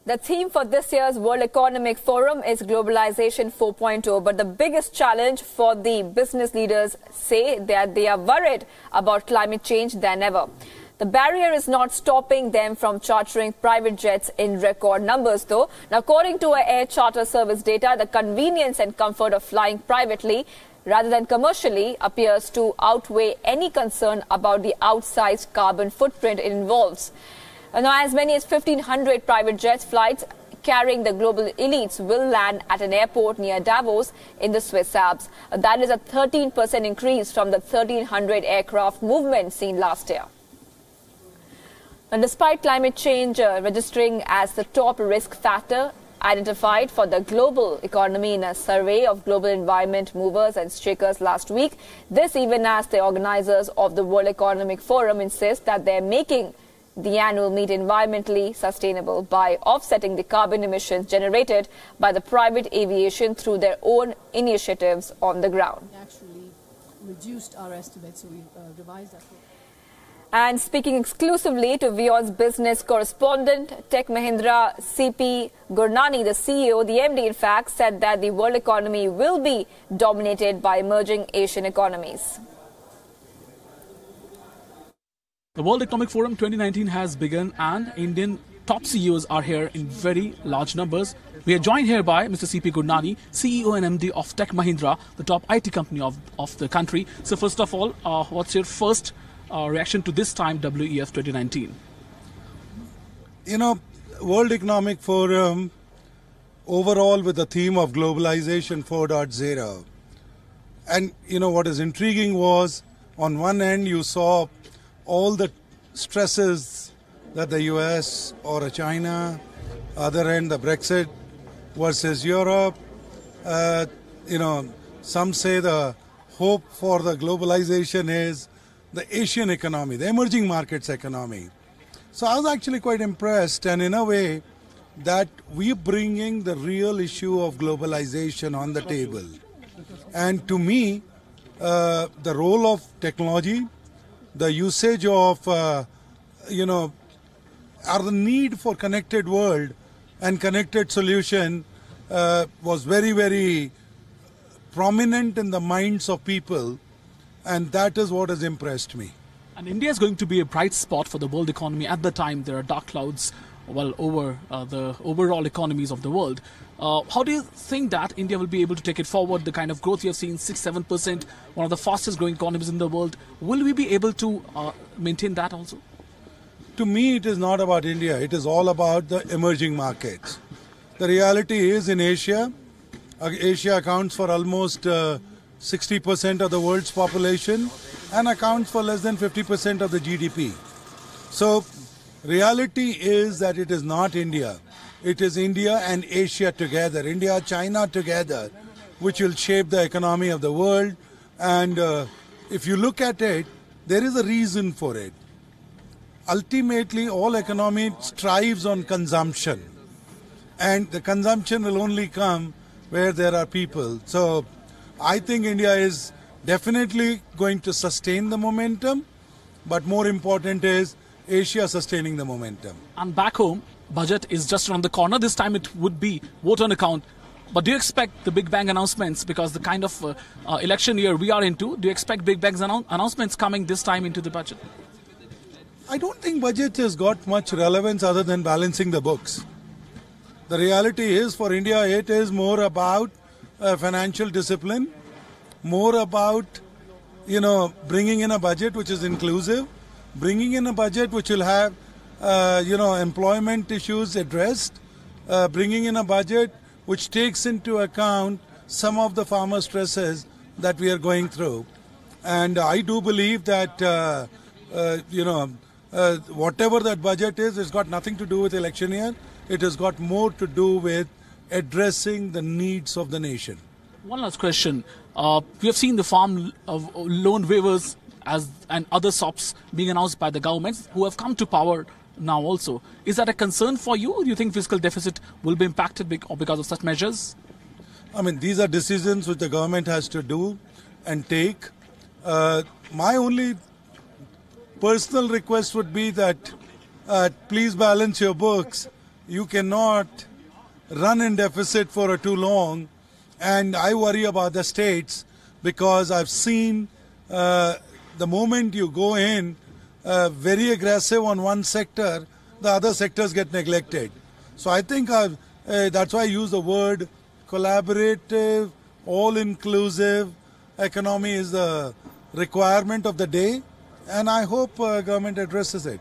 The theme for this year's World Economic Forum is Globalization 4.0, but the biggest challenge for the business leaders say that they are worried about climate change than ever. The barrier is not stopping them from chartering private jets in record numbers, though. Now, according to our air charter service data, the convenience and comfort of flying privately rather than commercially appears to outweigh any concern about the outsized carbon footprint it involves. Now, as many as 1,500 private jet flights carrying the global elites will land at an airport near Davos in the Swiss Alps. That is a 13% increase from the 1,300 aircraft movement seen last year. And despite climate change registering as the top risk factor identified for the global economy in a survey of global environment movers and shakers last week, this even as the organizers of the World Economic Forum insist that they're making the annual meet environmentally sustainable by offsetting the carbon emissions generated by the private aviation through their own initiatives on the ground. We actually reduced our estimates, so we revised that. And speaking exclusively to Wion's business correspondent, Tech Mahindra CP Gurnani, the CEO, the MD, in fact, said that the world economy will be dominated by emerging Asian economies. The World Economic Forum 2019 has begun and Indian top CEOs are here in very large numbers. We are joined here by Mr. CP Gurnani, CEO and MD of Tech Mahindra, the top IT company of the country. So first of all, what's your first reaction to this time WEF 2019? You know, World Economic Forum overall with the theme of Globalization 4.0. And you know what is intriguing was on one end you saw all the stresses that the US or China, other end the Brexit versus Europe, you know, some say the hope for the globalization is the Asian economy, the emerging markets economy. So I was actually quite impressed, and in a way that we're bringing the real issue of globalization on the table. And to me, the role of technology, the usage of, you know, or the need for connected world and connected solution was very, very prominent in the minds of people, and that is what has impressed me. And India is going to be a bright spot for the world economy. At the time, there are dark clouds over the overall economies of the world. How do you think that India will be able to take it forward? The kind of growth you have seen, 6-7%, one of the fastest growing economies in the world. Will we be able to maintain that also? To me, it is not about India. It is all about the emerging markets. The reality is in Asia, Asia accounts for almost 60% of the world's population and accounts for less than 50% of the GDP. So, reality is that it is not India. It is India and Asia together, India, China together, which will shape the economy of the world. And if you look at it, there is a reason for it. Ultimately, all economy strives on consumption. And the consumption will only come where there are people. So, I think India is definitely going to sustain the momentum, but more important is Asia sustaining the momentum. And back home, budget is just around the corner. This time it would be vote on account. But do you expect the big bang announcements, because the kind of election year we are into, do you expect big bang announcements coming this time into the budget? I don't think budget has got much relevance other than balancing the books. The reality is for India, it is more about financial discipline, more about, you know, bringing in a budget which is inclusive, bringing in a budget which will have, you know, employment issues addressed, bringing in a budget which takes into account some of the farmer stresses that we are going through. And I do believe that, you know, whatever that budget is, it's got nothing to do with election year. It has got more to do with addressing the needs of the nation. One last question. We have seen the farm loan waivers and other SOPs being announced by the governments who have come to power now also. Is that a concern for you? Do you think fiscal deficit will be impacted because of such measures? I mean, these are decisions which the government has to do and take. My only personal request would be that please balance your books you cannot run in deficit for too long. And I worry about the states because I've seen the moment you go in very aggressive on one sector, the other sectors get neglected. So I think that's why I use the word collaborative, all-inclusive economy is the requirement of the day, and I hope government addresses it.